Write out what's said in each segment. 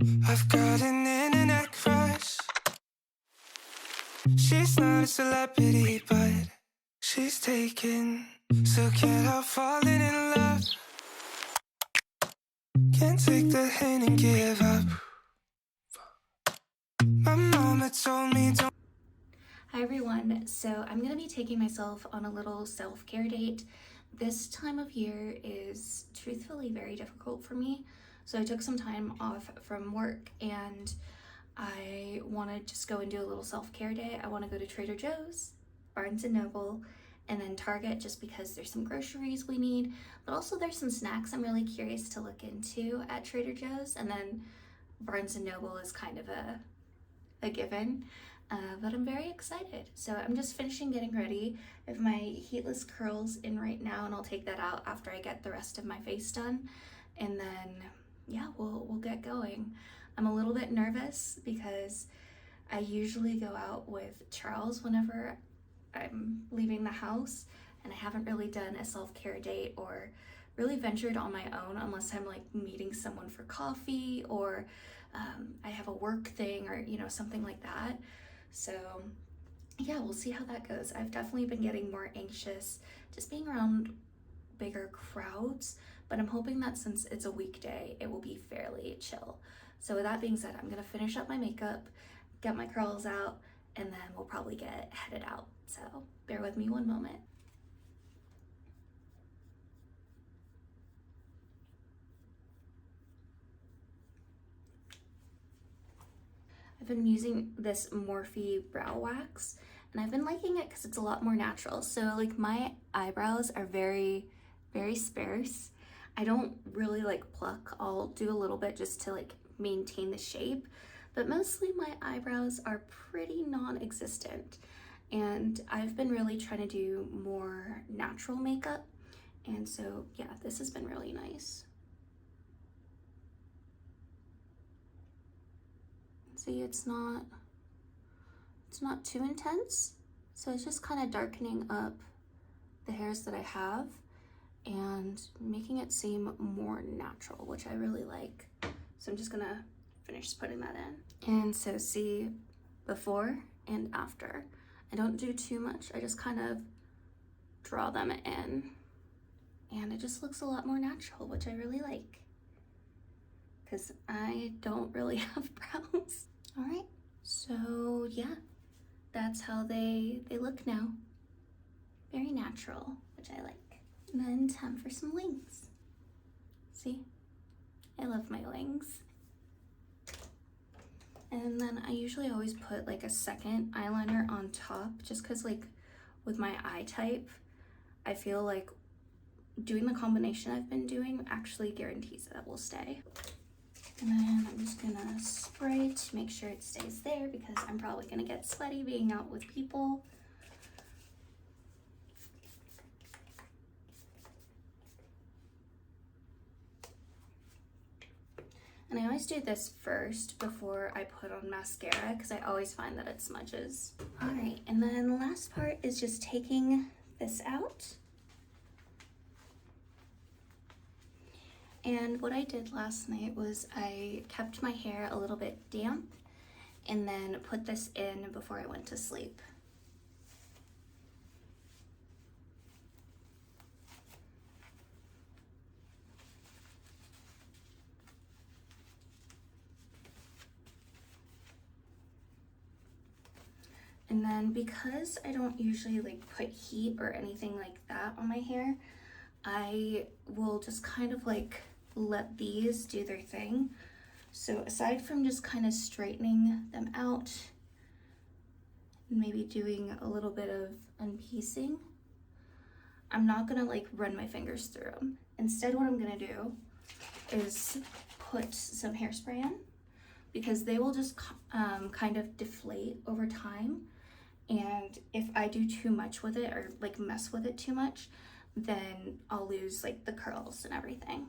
I've got an internet crush. She's not a celebrity, but she's taken. So can't help falling in love. Can't take the hint and give up. My mama told me don't. Hi everyone, so I'm going to be taking myself on a little self-care date. This time of year is truthfully very difficult for me, so I took some time off from work and I want to just go and do a little self-care day. I want to go to Trader Joe's, Barnes & Noble, and then Target just because there's some groceries we need, but also there's some snacks I'm really curious to look into at Trader Joe's, and then Barnes & Noble is kind of a given. But I'm very excited. So I'm just finishing getting ready. I have my heatless curls in right now, and I'll take that out after I get the rest of my face done. And then, yeah, we'll get going. I'm a little bit nervous because I usually go out with Charles whenever I'm leaving the house, and I haven't really done a self-care date or really ventured on my own unless I'm like meeting someone for coffee or I have a work thing or, you know, something like that. So yeah, we'll see how that goes. I've definitely been getting more anxious just being around bigger crowds, but I'm hoping that since it's a weekday, it will be fairly chill. So with that being said, I'm gonna finish up my makeup, get my curls out, and then we'll probably get headed out. So bear with me one moment. I've been using this Morphe brow wax and I've been liking it because it's a lot more natural. So like my eyebrows are very, very sparse. I don't really like pluck. I'll do a little bit just to like maintain the shape, but mostly my eyebrows are pretty non-existent. And I've been really trying to do more natural makeup. And so yeah, this has been really nice. See, it's not too intense, so it's just kind of darkening up the hairs that I have and making it seem more natural, which I really like. So I'm just gonna finish putting that in. And so see, before and after. I don't do too much, I just kind of draw them in and it just looks a lot more natural, which I really like because I don't really have brows. All right, so yeah, that's how they look now. Very natural, which I like. And then time for some wings. See, I love my wings. And then I usually always put like a second eyeliner on top just because like with my eye type, I feel like doing the combination I've been doing actually guarantees that it will stay. And then I'm just gonna spray to make sure it stays there because I'm probably gonna get sweaty being out with people. And I always do this first before I put on mascara because I always find that it smudges. All right, and then the last part is just taking this out. And what I did last night was I kept my hair a little bit damp and then put this in before I went to sleep. And then because I don't usually like put heat or anything like that on my hair, I will just kind of like let these do their thing. So aside from just kind of straightening them out and maybe doing a little bit of unpiecing, I'm not gonna like run my fingers through them. Instead, what I'm gonna do is put some hairspray in because they will just kind of deflate over time. And if I do too much with it or like mess with it too much, then I'll lose like the curls and everything.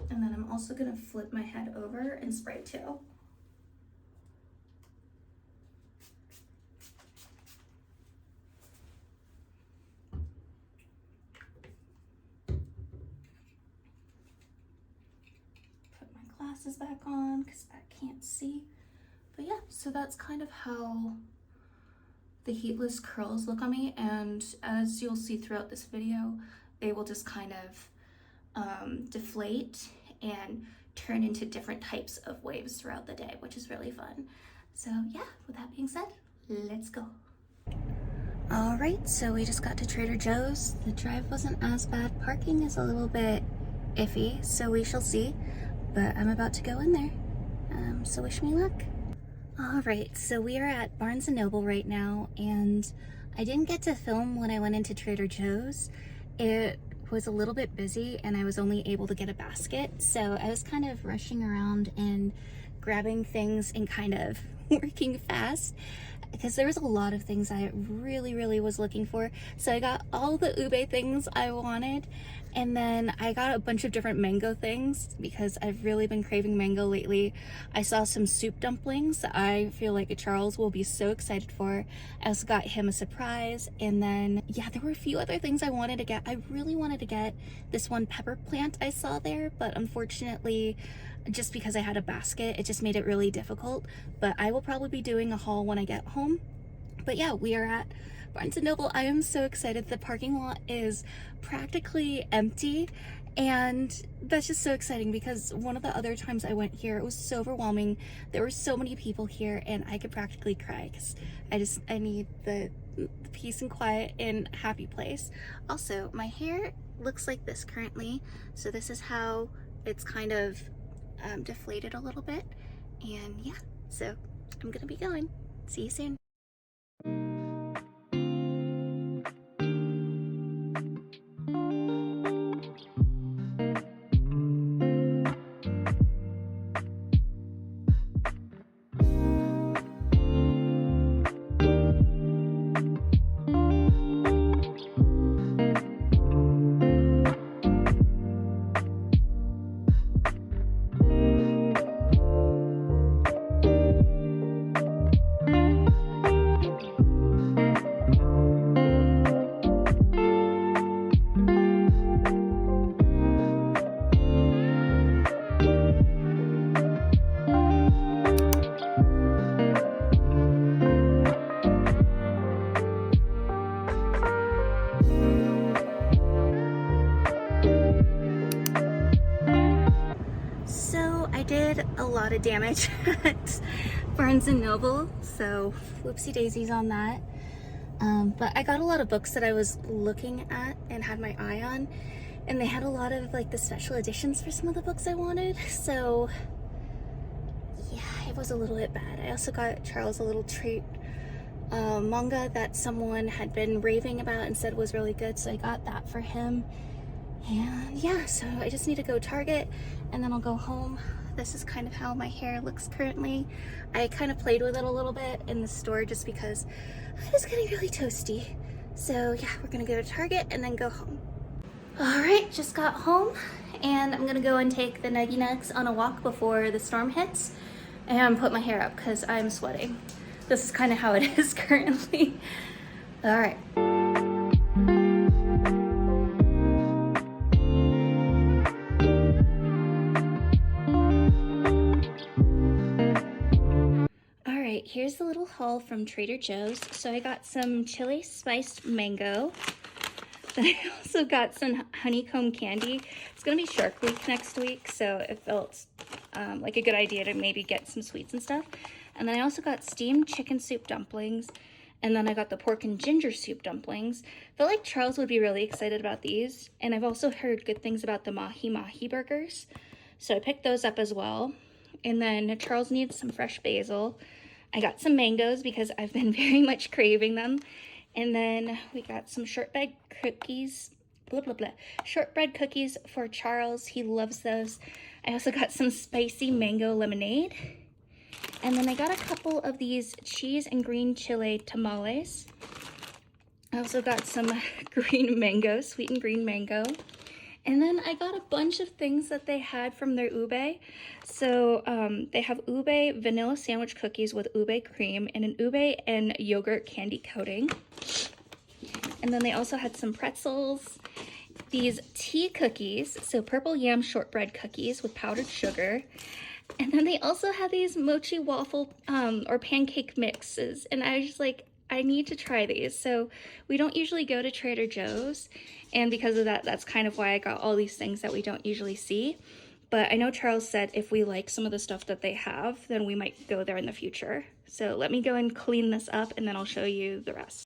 And then I'm also gonna flip my head over and spray too. glasses back on because I can't see. But yeah, so that's kind of how the heatless curls look on me, and as you'll see throughout this video, they will just kind of deflate and turn into different types of waves throughout the day, which is really fun. So yeah, with that being said, let's go. All right, so we just got to Trader Joe's. The drive wasn't as bad. Parking is a little bit iffy, so we shall see, but I'm about to go in there, so wish me luck. All right, so we are at Barnes & Noble right now, and I didn't get to film when I went into Trader Joe's. It was a little bit busy and I was only able to get a basket, so I was kind of rushing around and grabbing things and kind of working fast because there was a lot of things I really was looking for. So I got all the ube things I wanted, and then I got a bunch of different mango things because I've really been craving mango lately. I saw some soup dumplings that I feel like Charles will be so excited for. I also got him a surprise, and then yeah, there were a few other things I wanted to get. I really wanted to get this one pepper plant I saw there, but unfortunately, just because I had a basket, it just made it really difficult. But I will probably be doing a haul when I get home. But yeah, we are at Barnes & Noble. I am so excited. The parking lot is practically empty, and that's just so exciting because one of the other times I went here, it was so overwhelming. There were so many people here and I could practically cry because I need the peace and quiet and happy place. Also, my hair looks like this currently, so this is how it's kind of deflated a little bit, and yeah, so I'm gonna be going. See you soon. I did a lot of damage at Barnes & Noble, so whoopsie daisies on that. But I got a lot of books that I was looking at and had my eye on, and they had a lot of like the special editions for some of the books I wanted, so yeah, it was a little bit bad. I also got Charles a little treat, manga that someone had been raving about and said was really good, so I got that for him. And yeah, so I just need to go Target and then I'll go home. This is kind of how my hair looks currently. I kind of played with it a little bit in the store just because I was getting really toasty. So yeah, we're gonna go to Target and then go home. All right, just got home and I'm gonna go and take the Nuggy Nugs on a walk before the storm hits and put my hair up because I'm sweating. This is kind of how it is currently. All right. Here's the little haul from Trader Joe's. So I got some chili spiced mango. Then I also got some honeycomb candy. It's gonna be Shark Week next week, so it felt like a good idea to maybe get some sweets and stuff. And then I also got steamed chicken soup dumplings. And then I got the pork and ginger soup dumplings. I feel like Charles would be really excited about these. And I've also heard good things about the mahi mahi burgers. So I picked those up as well. And then Charles needs some fresh basil. I got some mangoes because I've been very much craving them. And then we got some shortbread cookies, shortbread cookies for Charles. He loves those. I also got some spicy mango lemonade. And then I got a couple of these cheese and green chile tamales. I also got some green mango, sweetened green mango. And then I got a bunch of things that they had from their ube. So they have ube vanilla sandwich cookies with ube cream and an ube and yogurt candy coating. And then they also had some pretzels these tea cookies, so purple yam shortbread cookies with powdered sugar. And then they also have these mochi waffle or pancake mixes. And I was just like, I need to try these. So we don't usually go to Trader Joe's. And because of that, that's kind of why I got all these things that we don't usually see. But I know Charles said if we like some of the stuff that they have, then we might go there in the future. So let me go and clean this up and then I'll show you the rest.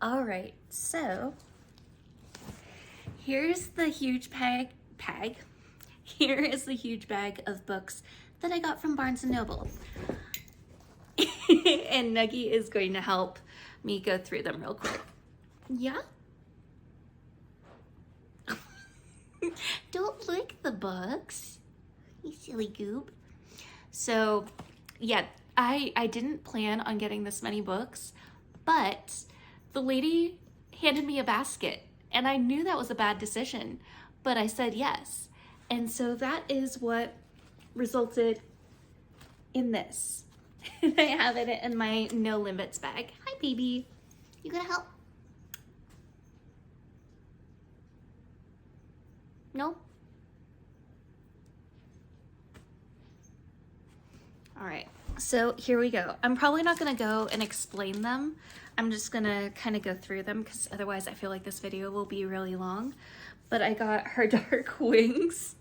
All right, so here's the huge Here is the huge bag of books that I got from Barnes & Noble. And Nuggie is going to help me go through them real quick. Yeah? Don't lick the books, you silly goob. So yeah, I didn't plan on getting this many books, but the lady handed me a basket and I knew that was a bad decision, but I said yes. And so that is what resulted in this. I have it in my no limits bag. Hi baby, you gonna help? No? All right, so here we go. I'm probably not gonna go and explain them. I'm just gonna kind of go through them because otherwise I feel like this video will be really long. But I got Her Dark Wings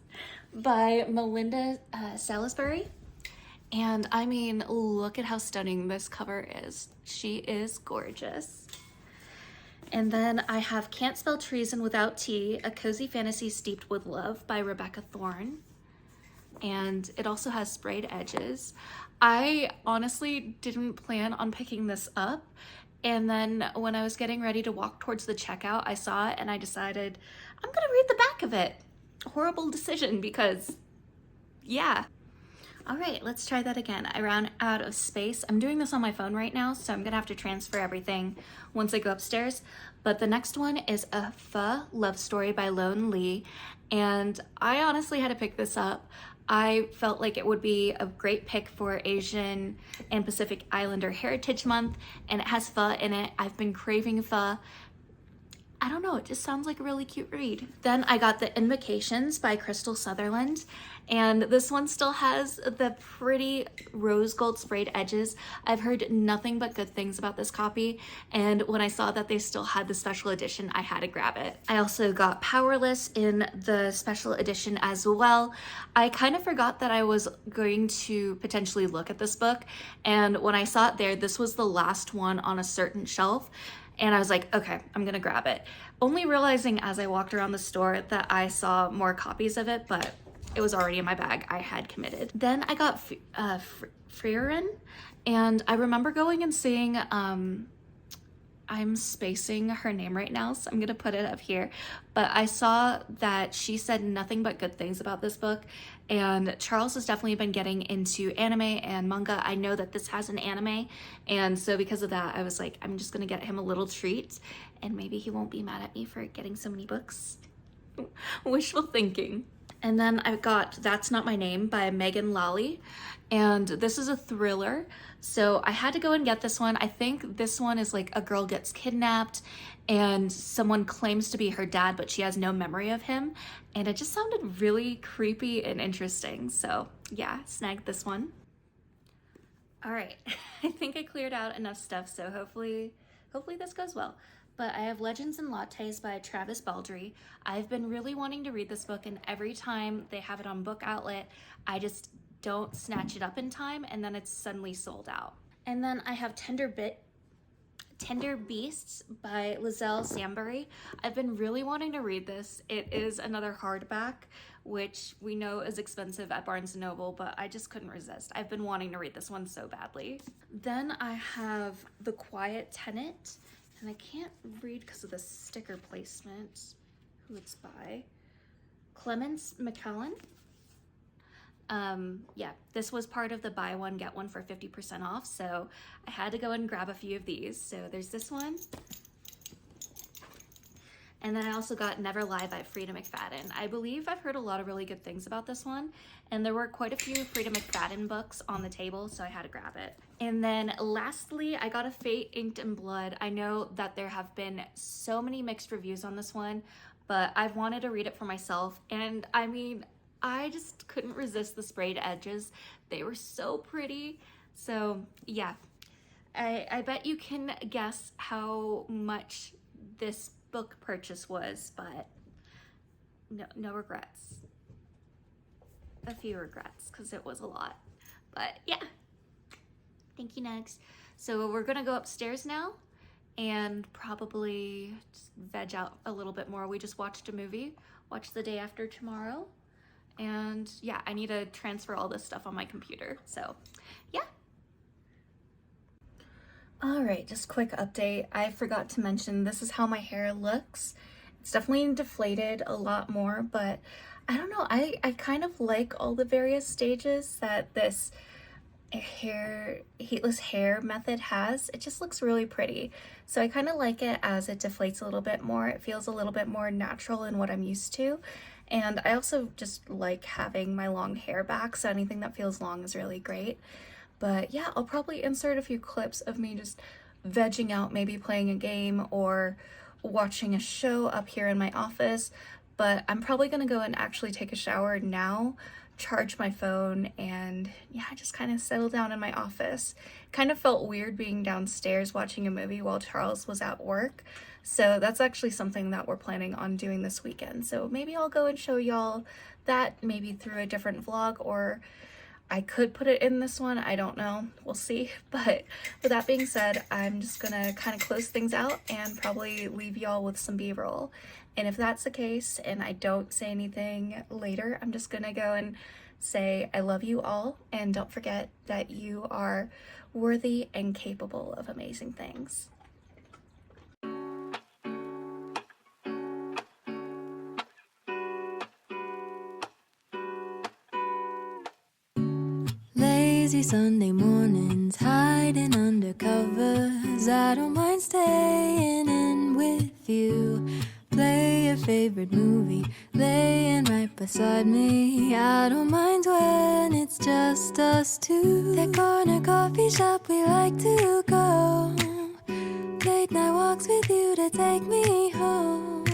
by Melinda Salisbury. And I mean, look at how stunning this cover is. She is gorgeous. And then I have Can't Spell Treason Without Tea, A Cozy Fantasy Steeped with Love by Rebecca Thorne. And it also has sprayed edges. I honestly didn't plan on picking this up. And then when I was getting ready to walk towards the checkout, I saw it and I decided, I'm gonna read the back of it. Horrible decision because, yeah. All right, let's try that again. I ran out of space. I'm doing this on my phone right now, so I'm gonna have to transfer everything once I go upstairs. But the next one is A Pho Love Story by Lone Lee. And I honestly had to pick this up. I felt like it would be a great pick for Asian and Pacific Islander Heritage Month, and it has pho in it. I've been craving pho. I don't know, it just sounds like a really cute read. Then I got The Invocations by Crystal Sutherland, and this one still has the pretty rose gold sprayed edges. I've heard nothing but good things about this copy, and when I saw that they still had the special edition, I had to grab it. I also got Powerless in the special edition as well. I kind of forgot that I was going to potentially look at this book, and when I saw it there, this was the last one on a certain shelf. And I was like, okay, I'm gonna grab it. Only realizing as I walked around the store that I saw more copies of it, but it was already in my bag. I had committed. Then I got Frieren, and I remember going and seeing, I'm spacing her name right now, so I'm gonna put it up here. But I saw that she said nothing but good things about this book, and Charles has definitely been getting into anime and manga. I know that this has an anime, and so because of that, I was like, I'm just gonna get him a little treat, and maybe he won't be mad at me for getting so many books. Wishful thinking. And then I got That's Not My Name by Megan Lally, and this is a thriller, so I had to go and get this one. I think this one is like a girl gets kidnapped and someone claims to be her dad, but she has no memory of him, and it just sounded really creepy and interesting, so yeah, snagged this one. All right, I think I cleared out enough stuff, so hopefully this goes well. But I have Legends and Lattes by Travis Baldry. I've been really wanting to read this book, and every time they have it on Book Outlet, I just don't snatch it up in time, and then it's suddenly sold out. And then I have Tender Tender Beasts by Lizelle Sambury. I've been really wanting to read this. It is another hardback, which we know is expensive at Barnes & Noble, but I just couldn't resist. I've been wanting to read this one so badly. Then I have The Quiet Tenant, and I can't read because of the sticker placement who it's by. Clemence McCallan. Yeah, this was part of the buy one get one for 50% off, so I had to go and grab a few of these. So there's this one, and then I also got Never Lie by Freida McFadden. I believe I've heard a lot of really good things about this one, and there were quite a few Freida McFadden books on the table, so I had to grab it. And then lastly, I got a Fate Inked in Blood. I know that there have been so many mixed reviews on this one, but I've wanted to read it for myself, and I mean, I just couldn't resist the sprayed edges. They were so pretty. So yeah, I bet you can guess how much this book purchase was, but no regrets. A few regrets because it was a lot, but yeah. Thank you, Nugs. So we're gonna go upstairs now and probably just veg out a little bit more. We just watched a movie, watched The Day After Tomorrow. And yeah, I need to transfer all this stuff on my computer. So yeah. All right, just quick update. I forgot to mention, this is how my hair looks. It's definitely deflated a lot more, but I don't know. I kind of like all the various stages that this heatless hair method has. It just looks really pretty. So I kind of like it as it deflates a little bit more. It feels a little bit more natural in what I'm used to. And I also just like having my long hair back, so anything that feels long is really great. But yeah, I'll probably insert a few clips of me just vegging out, maybe playing a game or watching a show up here in my office. But I'm probably gonna go and actually take a shower now, charge my phone, and yeah, just kind of settle down in my office. Kind of felt weird being downstairs watching a movie while Charles was at work. So that's actually something that we're planning on doing this weekend. So maybe I'll go and show y'all that, maybe through a different vlog, or I could put it in this one. I don't know. We'll see. But with that being said, I'm just gonna kind of close things out and probably leave y'all with some B-roll. And if that's the case and I don't say anything later, I'm just gonna go and say I love you all, and don't forget that you are worthy and capable of amazing things. Lazy Sunday mornings, hiding under covers. I don't mind staying in with you. Play your favorite movie, laying right beside me. I don't mind when it's just us two. That corner coffee shop we like to go. Late night walks with you to take me home.